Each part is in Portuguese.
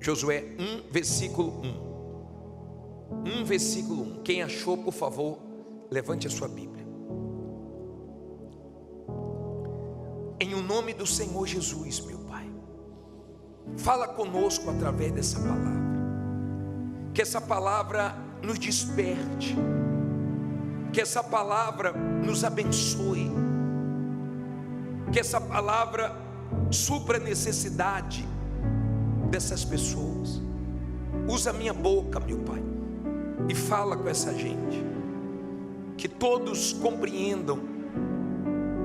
Josué 1, versículo 1. 1, versículo 1. Quem achou, por favor, levante a sua Bíblia. Em o nome do Senhor Jesus, meu Pai, fala conosco através dessa palavra. Que essa palavra nos desperte, que essa palavra nos abençoe, que essa palavra supra a necessidade dessas pessoas. Usa a minha boca, meu Pai, e fala com essa gente, que todos compreendam,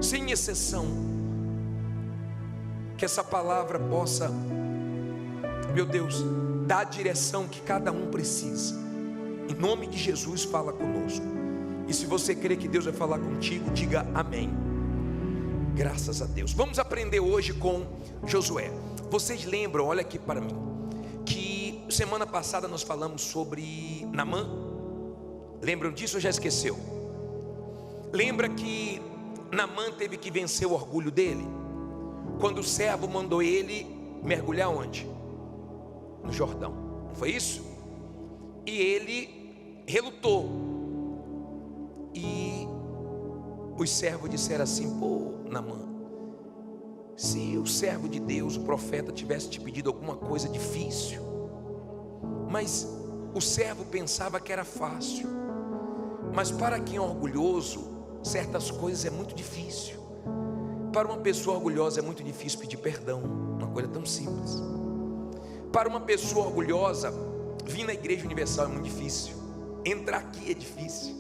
sem exceção, que essa palavra possa, meu Deus, dar a direção que cada um precisa. Em nome de Jesus, fala conosco. E se você crê que Deus vai falar contigo, diga amém. Graças a Deus. Vamos aprender hoje com Josué. Vocês lembram, olha aqui para mim, que semana passada nós falamos sobre Naamã? Lembram disso ou já esqueceu? Lembra que Naamã teve que vencer o orgulho dele? Quando o servo mandou ele mergulhar onde? No Jordão, não foi isso? E ele relutou. E os servos disseram assim: pô, Naamã, se o servo de Deus, o profeta, tivesse te pedido alguma coisa difícil, mas o servo pensava que era fácil. Mas para quem é orgulhoso, certas coisas é muito difícil. Para uma pessoa orgulhosa é muito difícil pedir perdão, uma coisa tão simples. Para uma pessoa orgulhosa, vir na Igreja Universal é muito difícil. Entrar aqui é difícil.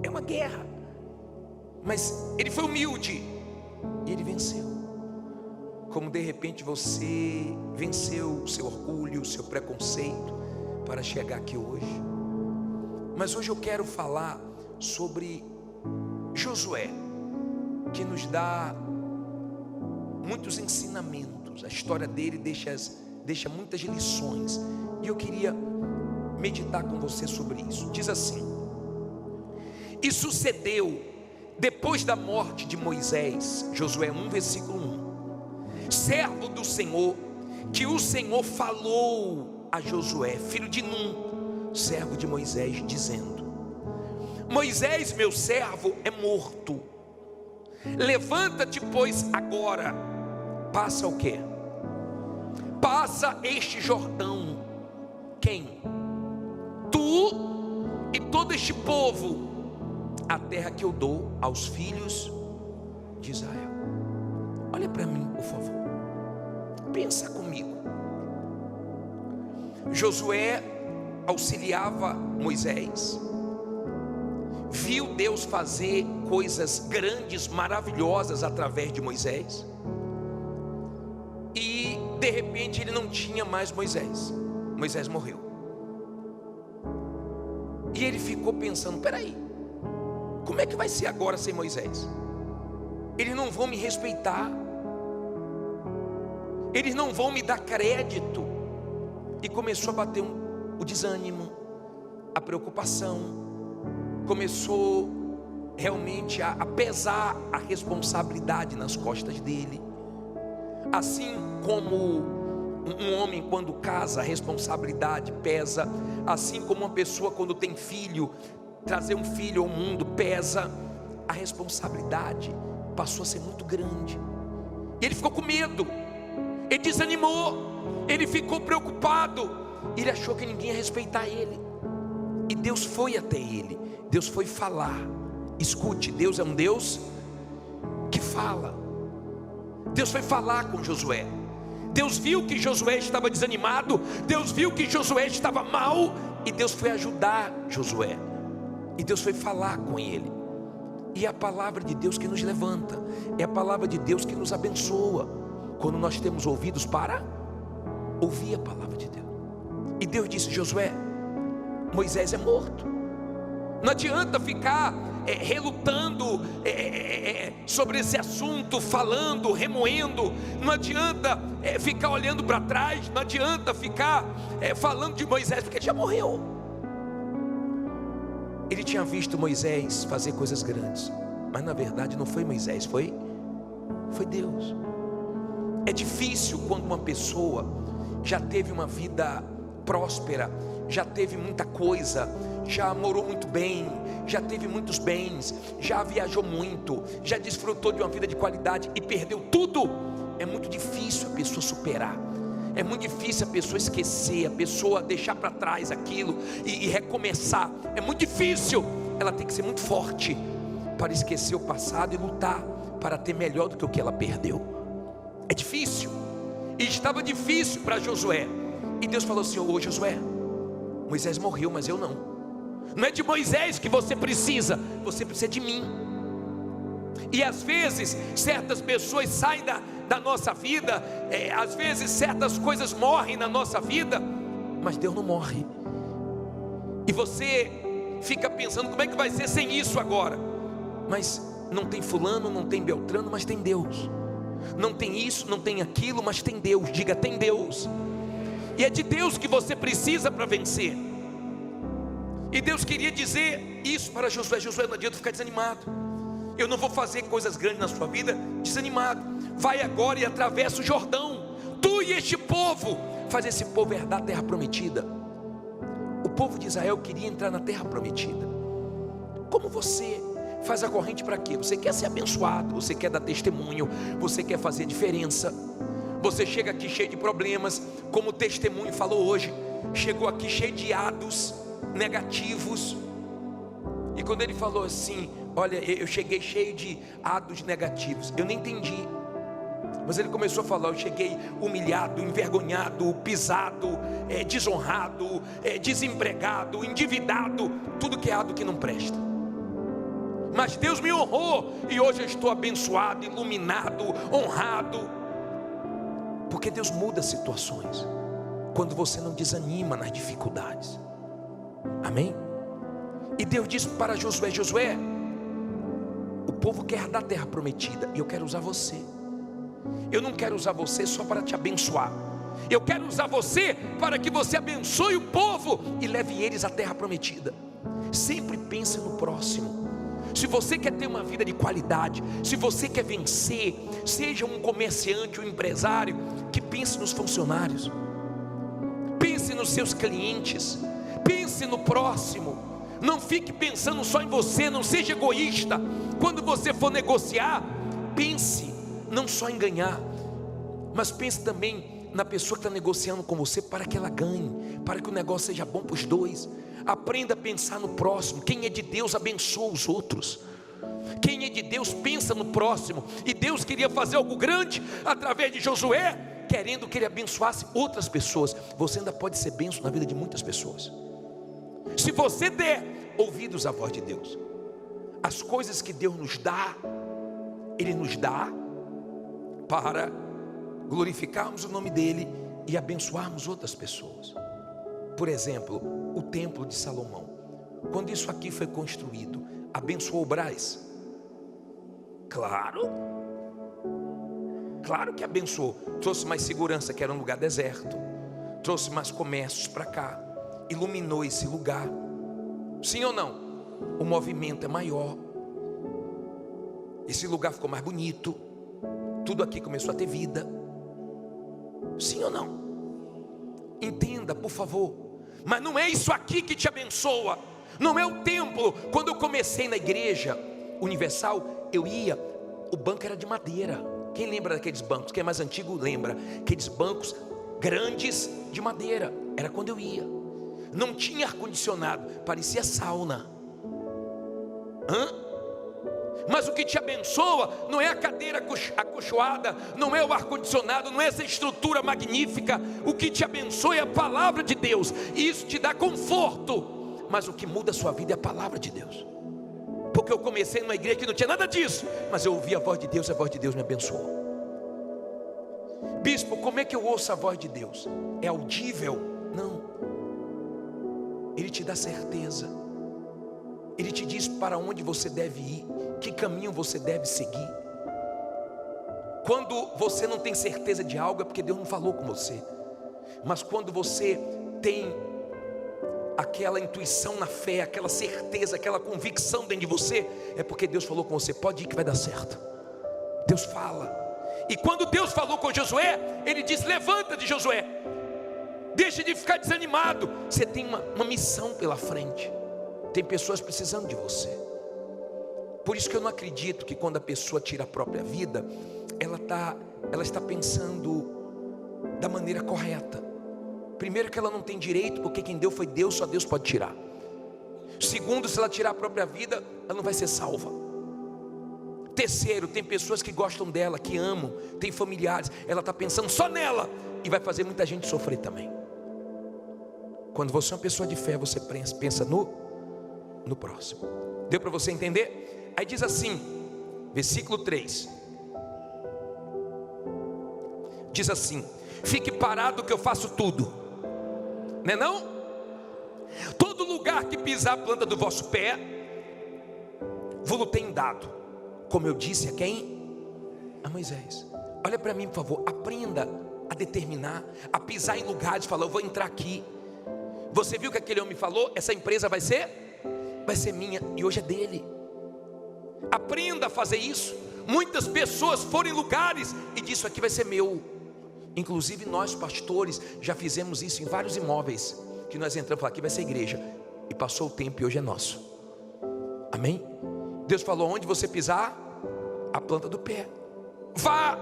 É uma guerra. Mas ele foi humilde e ele venceu. Como de repente você venceu o seu orgulho, o seu preconceito para chegar aqui hoje. Mas hoje eu quero falar sobre Josué, que nos dá muitos ensinamentos. A história dele deixa muitas lições, e eu queria meditar com você sobre isso. Diz assim: e sucedeu depois da morte de Moisés, Josué 1, versículo 1, servo do Senhor, que o Senhor falou a Josué, filho de Num, servo de Moisés, dizendo: Moisés, meu servo, é morto. Levanta-te, pois, agora. Passa o quê? Passa este Jordão. Quem? Tu e todo este povo, a terra que eu dou aos filhos de Israel. Olha para mim, por favor. Pensa comigo. Josué auxiliava Moisés. Viu Deus fazer coisas grandes, maravilhosas através de Moisés. E de repente ele não tinha mais Moisés. Moisés morreu. E ele ficou pensando: peraí, como é que vai ser agora sem Moisés? Eles não vão me respeitar, eles não vão me dar crédito. E começou a bater o desânimo, a preocupação. Começou realmente a pesar a responsabilidade nas costas dele. Assim como um homem quando casa, a responsabilidade pesa. Assim como uma pessoa quando tem filho, trazer um filho ao mundo pesa. A responsabilidade passou a ser muito grande. E ele ficou com medo, ele desanimou, ele ficou preocupado. Ele achou que ninguém ia respeitar ele. E Deus foi até ele, Deus foi falar. Escute, Deus é um Deus que fala. Deus foi falar com Josué. Deus viu que Josué estava desanimado, Deus viu que Josué estava mal, e Deus foi ajudar Josué. E Deus foi falar com ele. E é a palavra de Deus que nos levanta, é a palavra de Deus que nos abençoa, quando nós temos ouvidos para ouvir a palavra de Deus. E Deus disse: Josué, Moisés é morto. Não adianta ficar relutando sobre esse assunto, falando, remoendo. Não adianta ficar olhando para trás. Não adianta ficar falando de Moisés, porque ele já morreu. Ele tinha visto Moisés fazer coisas grandes, mas na verdade não foi Moisés, foi Deus. É difícil quando uma pessoa já teve uma vida próspera, já teve muita coisa, já morou muito bem, já teve muitos bens, já viajou muito, já desfrutou de uma vida de qualidade e perdeu tudo, é muito difícil a pessoa superar. É muito difícil a pessoa esquecer, a pessoa deixar para trás aquilo e recomeçar. É muito difícil. Ela tem que ser muito forte para esquecer o passado e lutar para ter melhor do que o que ela perdeu. É difícil. E estava difícil para Josué. E Deus falou assim: ô Josué, Moisés morreu, mas eu não. Não é de Moisés que você precisa de mim. E às vezes certas pessoas saem da nossa vida, às vezes certas coisas morrem na nossa vida, mas Deus não morre. E você fica pensando: como é que vai ser sem isso agora? Mas não tem fulano, não tem Beltrano, mas tem Deus. Não tem isso, não tem aquilo, mas tem Deus. Diga: tem Deus. E é de Deus que você precisa para vencer. E Deus queria dizer isso para Josué: Josué, não adianta ficar desanimado. Eu não vou fazer coisas grandes na sua vida desanimado. Vai agora e atravessa o Jordão, tu e este povo. Faz esse povo herdar a terra prometida. O povo de Israel queria entrar na terra prometida. Como você faz a corrente para quê? Você quer ser abençoado, você quer dar testemunho, você quer fazer diferença. Você chega aqui cheio de problemas, como o testemunho falou hoje. Chegou aqui cheio de ados negativos. E quando ele falou assim: olha, eu cheguei cheio de ados negativos, eu nem entendi. Mas ele começou a falar: eu cheguei humilhado, envergonhado, pisado, desonrado, desempregado, endividado, tudo que é ado que não presta. Mas Deus me honrou, e hoje eu estou abençoado, iluminado, honrado. Porque Deus muda situações quando você não desanima nas dificuldades. Amém? E Deus disse para Josué: Josué, o povo quer dar a terra prometida, e eu quero usar você. Eu não quero usar você só para te abençoar. Eu quero usar você para que você abençoe o povo e leve eles à terra prometida. Sempre pense no próximo. Se você quer ter uma vida de qualidade, se você quer vencer, seja um comerciante, um empresário, que pense nos funcionários, pense nos seus clientes, pense no próximo. Não fique pensando só em você, não seja egoísta. Quando você for negociar, pense não só em ganhar, mas pense também na pessoa que está negociando com você, para que ela ganhe, para que o negócio seja bom para os dois. Aprenda a pensar no próximo. Quem é de Deus abençoa os outros. Quem é de Deus pensa no próximo. E Deus queria fazer algo grande através de Josué, querendo que ele abençoasse outras pessoas. Você ainda pode ser bênção na vida de muitas pessoas, se você der ouvidos à voz de Deus. As coisas que Deus nos dá, Ele nos dá para glorificarmos o nome dEle e abençoarmos outras pessoas. Por exemplo, o templo de Salomão, quando isso aqui foi construído, abençoou o Brás? Claro que abençoou. Trouxe mais segurança, que era um lugar deserto, trouxe mais comércios para cá, iluminou esse lugar. Sim ou não? O movimento é maior, esse lugar ficou mais bonito, tudo aqui começou a ter vida. Sim ou não? Entenda, por favor. Mas não é isso aqui que te abençoa, não é o templo. Quando eu comecei na igreja universal, eu ia, o banco era de madeira. Quem lembra daqueles bancos? Quem é mais antigo lembra, aqueles bancos grandes de madeira. Era quando eu ia. Não tinha ar-condicionado, parecia sauna. Mas o que te abençoa não é a cadeira acolchoada, não é o ar-condicionado, não é essa estrutura magnífica. O que te abençoa é a palavra de Deus, e isso te dá conforto. Mas o que muda a sua vida é a palavra de Deus. Porque eu comecei numa igreja que não tinha nada disso, mas eu ouvi a voz de Deus, e a voz de Deus me abençoou. Bispo, como é que eu ouço a voz de Deus? É audível? Não. Ele te dá certeza. Ele te diz para onde você deve ir, que caminho você deve seguir. Quando você não tem certeza de algo, é porque Deus não falou com você. Mas quando você tem aquela intuição na fé, aquela certeza, aquela convicção dentro de você, é porque Deus falou com você. Pode ir que vai dar certo. Deus fala. E quando Deus falou com Josué, Ele diz: levanta-te, Josué, Deixe de ficar desanimado. Você tem uma missão pela frente. Tem pessoas precisando de você. Por isso que eu não acredito que quando a pessoa tira a própria vida, ela está pensando da maneira correta. Primeiro, que ela não tem direito, porque quem deu foi Deus, só Deus pode tirar. Segundo, se ela tirar a própria vida, ela não vai ser salva. Terceiro, tem pessoas que gostam dela, que amam, tem familiares, ela está pensando só nela e vai fazer muita gente sofrer também. Quando você é uma pessoa de fé, você pensa no próximo. Deu para você entender? Aí diz assim, versículo 3. Diz assim: fique parado que eu faço tudo. Não é não? Todo lugar que pisar a planta do vosso pé, vos tenho dado, como eu disse a quem? A Moisés. Olha para mim, por favor. Aprenda a determinar, a pisar em lugares, falar, eu vou entrar aqui. Você viu que aquele homem falou? Essa empresa vai ser minha, e hoje é dele. Aprenda a fazer isso. Muitas pessoas foram em lugares e disse, isso aqui vai ser meu. Inclusive nós pastores já fizemos isso em vários imóveis, que nós entramos e falamos, aqui vai ser igreja, e passou o tempo e hoje é nosso. Amém? Deus falou, onde você pisar, a planta do pé. Vá,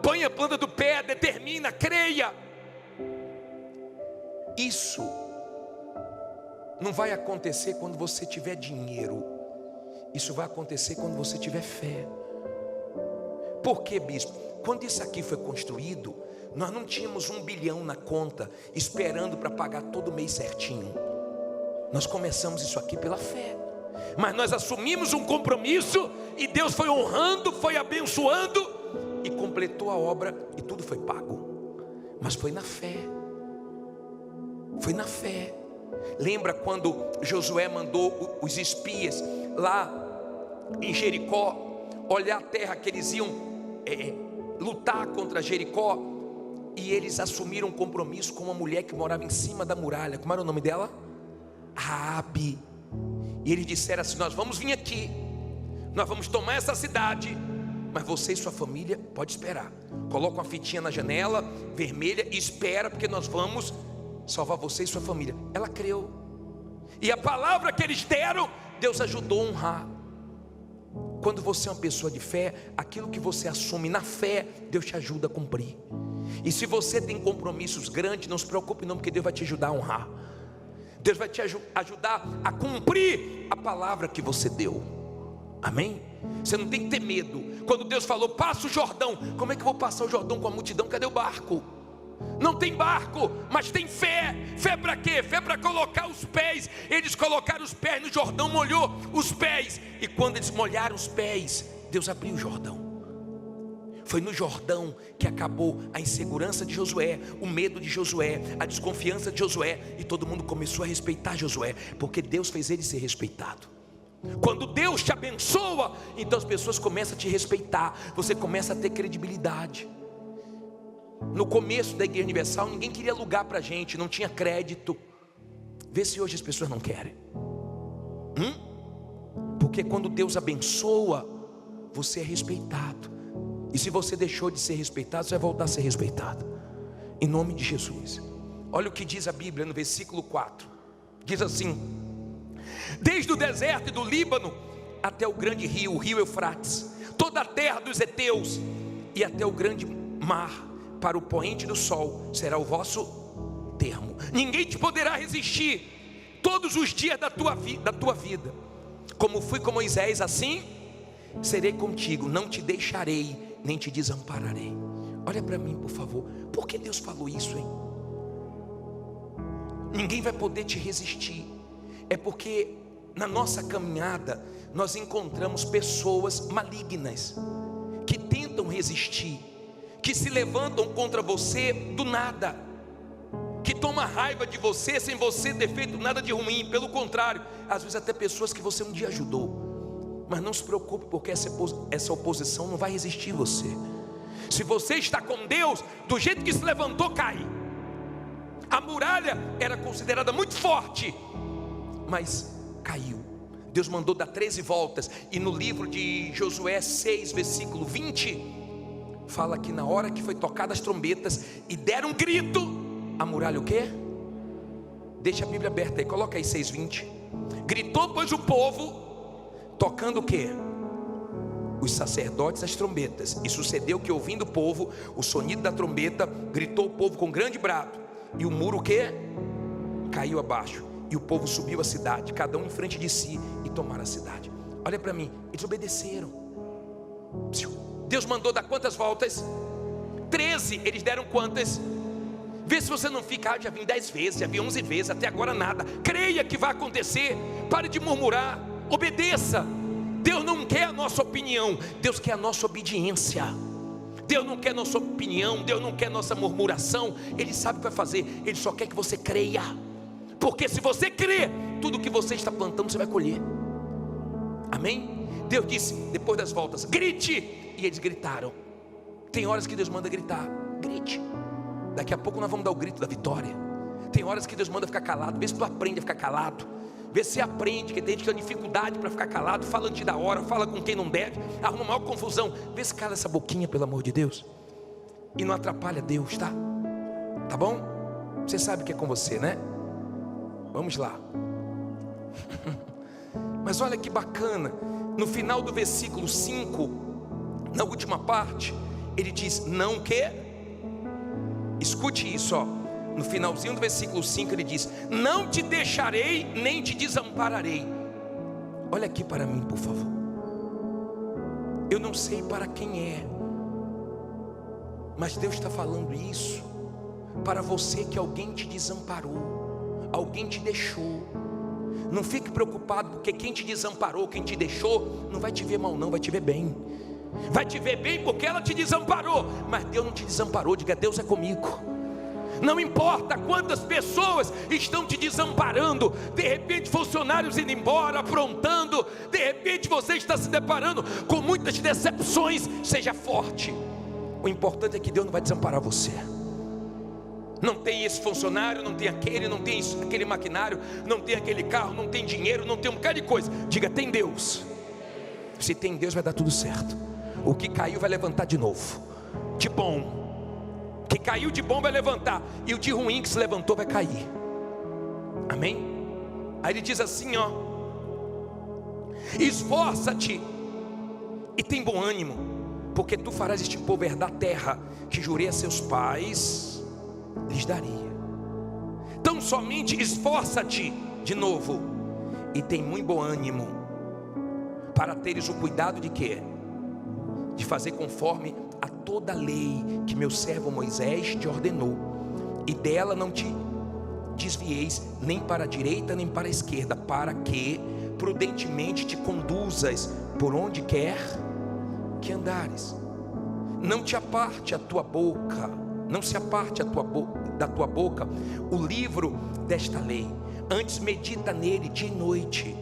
põe a planta do pé, determina, creia. Isso não vai acontecer quando você tiver dinheiro. Isso vai acontecer quando você tiver fé. Por quê, bispo? Quando isso aqui foi construído, nós não tínhamos 1 bilhão na conta, esperando para pagar todo mês certinho. Nós começamos isso aqui pela fé. Mas nós assumimos um compromisso, e Deus foi honrando, foi abençoando, e completou a obra, e tudo foi pago. Mas foi na fé. Foi na fé. Lembra quando Josué mandou os espias lá em Jericó olhar a terra que eles iam lutar contra Jericó, e eles assumiram um compromisso com uma mulher que morava em cima da muralha. Como era o nome dela? Raabe. E eles disseram assim, nós vamos vir aqui, nós vamos tomar essa cidade, mas você e sua família pode esperar. Coloca uma fitinha na janela vermelha e espera, porque nós vamos salvar você e sua família. Ela creu, e a palavra que eles deram, Deus ajudou a honrar. Quando você é uma pessoa de fé, aquilo que você assume na fé, Deus te ajuda a cumprir. E se você tem compromissos grandes, não se preocupe não, porque Deus vai te ajudar a honrar. Deus vai te ajudar a cumprir a palavra que você deu. Amém? Você não tem que ter medo. Quando Deus falou, passa o Jordão, como é que eu vou passar o Jordão com a multidão? Cadê o barco? Não tem barco, mas tem fé. Fé para quê? Fé para colocar os pés. Eles colocaram os pés no Jordão, molhou os pés, e quando eles molharam os pés, Deus abriu o Jordão. Foi no Jordão que acabou a insegurança de Josué, o medo de Josué, a desconfiança de Josué, e todo mundo começou a respeitar Josué, porque Deus fez ele ser respeitado. Quando Deus te abençoa, então as pessoas começam a te respeitar, você começa a ter credibilidade. No começo da Igreja Universal, ninguém queria alugar para a gente, não tinha crédito. Vê se hoje as pessoas não querem. Porque quando Deus abençoa, você é respeitado. E se você deixou de ser respeitado, você vai voltar a ser respeitado, em nome de Jesus. Olha o que diz a Bíblia no versículo 4. Diz assim: desde o deserto e do Líbano até o grande rio, o rio Eufrates, toda a terra dos heteus, e até o grande mar, para o poente do sol, será o vosso termo. Ninguém te poderá resistir todos os dias da tua vida. Como fui com Moisés, assim serei contigo, não te deixarei, nem te desampararei. Olha para mim, por favor. Por que Deus falou isso, hein? Ninguém vai poder te resistir. É porque na nossa caminhada nós encontramos pessoas malignas que tentam resistir, que se levantam contra você do nada, que toma raiva de você sem você ter feito nada de ruim. Pelo contrário, às vezes até pessoas que você um dia ajudou. Mas não se preocupe, porque essa oposição não vai resistir você. Se você está com Deus, do jeito que se levantou, cai. A muralha era considerada muito forte, mas caiu. Deus mandou dar 13 voltas. E no livro de Josué 6, versículo 20, fala que na hora que foi tocadas as trombetas e deram um grito, a muralha o quê? Deixa a Bíblia aberta aí, coloca aí 6:20. Gritou pois o povo, tocando o quê? Os sacerdotes as trombetas. E sucedeu que, ouvindo o povo o sonido da trombeta, gritou o povo com grande brado, e o muro o quê? Caiu abaixo, e o povo subiu a cidade, cada um em frente de si, e tomaram a cidade. Olha para mim, eles obedeceram. Deus mandou dar quantas voltas? 13, eles deram quantas? Vê se você não fica, já vim 10 vezes, já vim 11 vezes, até agora nada. Creia que vai acontecer, pare de murmurar, obedeça. Deus não quer a nossa opinião, Deus quer a nossa obediência. Deus não quer nossa opinião, Deus não quer nossa murmuração. Ele sabe o que vai fazer, Ele só quer que você creia. Porque se você crer, tudo que você está plantando você vai colher. Amém? Deus disse, depois das voltas, grite. E eles gritaram. Tem horas que Deus manda gritar, grite. Daqui a pouco nós vamos dar o grito da vitória. Tem horas que Deus manda ficar calado. Vê se tu aprende a ficar calado. Vê se aprende, que tem gente que tem dificuldade para ficar calado. Fala antes da hora, fala com quem não deve, arruma maior confusão. Vê se cala essa boquinha, pelo amor de Deus. E não atrapalha Deus, tá? Tá bom? Você sabe que é com você, né? Vamos lá. Mas olha que bacana. No final do versículo 5, na última parte, ele diz, não que... Escute isso, ó. No finalzinho do versículo 5 ele diz, não te deixarei, nem te desampararei. Olha aqui para mim, por favor. Eu não sei para quem é, mas Deus está falando isso para você, que alguém te desamparou, alguém te deixou. Não fique preocupado, porque quem te desamparou, quem te deixou, não vai te ver mal não, vai te ver bem. Vai te ver bem porque ela te desamparou, mas Deus não te desamparou. Diga, Deus é comigo. Não importa quantas pessoas estão te desamparando, de repente funcionários indo embora, aprontando, de repente você está se deparando com muitas decepções. Seja forte. O importante é que Deus não vai desamparar você. Não tem esse funcionário, não tem aquele, não tem aquele maquinário, não tem aquele carro, não tem dinheiro, não tem um bocado de coisa. Diga, tem Deus. Se tem Deus, vai dar tudo certo. O que caiu vai levantar de novo, de bom. O que caiu de bom vai levantar, e o de ruim que se levantou vai cair. Amém? Aí ele diz assim, ó: esforça-te e tem bom ânimo, porque tu farás este povo herdar a terra que jurei a seus pais lhes daria. Então somente esforça-te de novo e tem muito bom ânimo, para teres o cuidado de quê? De fazer conforme a toda a lei que meu servo Moisés te ordenou, e dela não te desvieis nem para a direita nem para a esquerda, para que prudentemente te conduzas por onde quer que andares. Não te aparte a tua boca, não se aparte da tua boca o livro desta lei, antes medita nele dia e noite,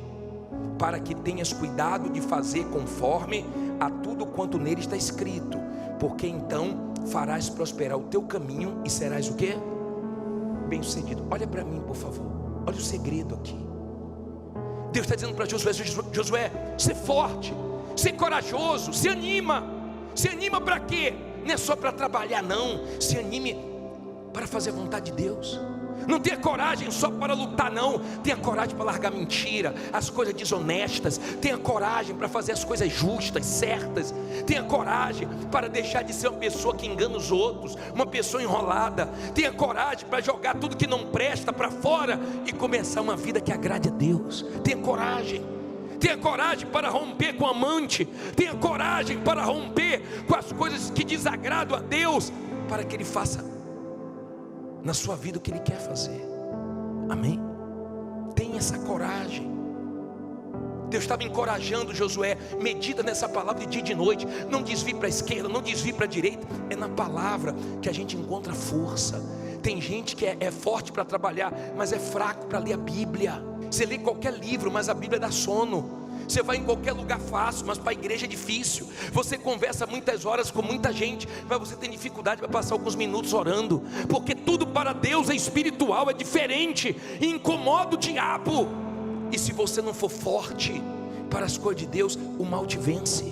para que tenhas cuidado de fazer conforme a tudo quanto nele está escrito, porque então farás prosperar o teu caminho e serás o quê? Bem-sucedido. Olha para mim, por favor. Olha o segredo aqui. Deus está dizendo para Josué: Josué, ser forte, ser corajoso, se anima. Se anima para quê? Não é só para trabalhar não. Se anime para fazer a vontade de Deus. Não tenha coragem só para lutar não. Tenha coragem para largar mentira, as coisas desonestas. Tenha coragem para fazer as coisas justas, certas. Tenha coragem para deixar de ser uma pessoa que engana os outros, uma pessoa enrolada. Tenha coragem para jogar tudo que não presta para fora e começar uma vida que agrade a Deus. Tenha coragem. Tenha coragem para romper com o amante. Tenha coragem para romper com as coisas que desagradam a Deus, para que Ele faça na sua vida o que Ele quer fazer. Amém? Tenha essa coragem. Deus estava encorajando Josué: medita nessa palavra de dia e de noite. Não desvie para a esquerda, não desvie para a direita. É na palavra que a gente encontra força. Tem gente que é forte para trabalhar, mas é fraco para ler a Bíblia. Você lê qualquer livro, mas a Bíblia dá sono. Você vai em qualquer lugar fácil, mas para a igreja é difícil. Você conversa muitas horas com muita gente, mas você tem dificuldade para passar alguns minutos orando, porque tudo para Deus é espiritual, é diferente, e incomoda o diabo. E se você não for forte para as coisas de Deus, o mal te vence.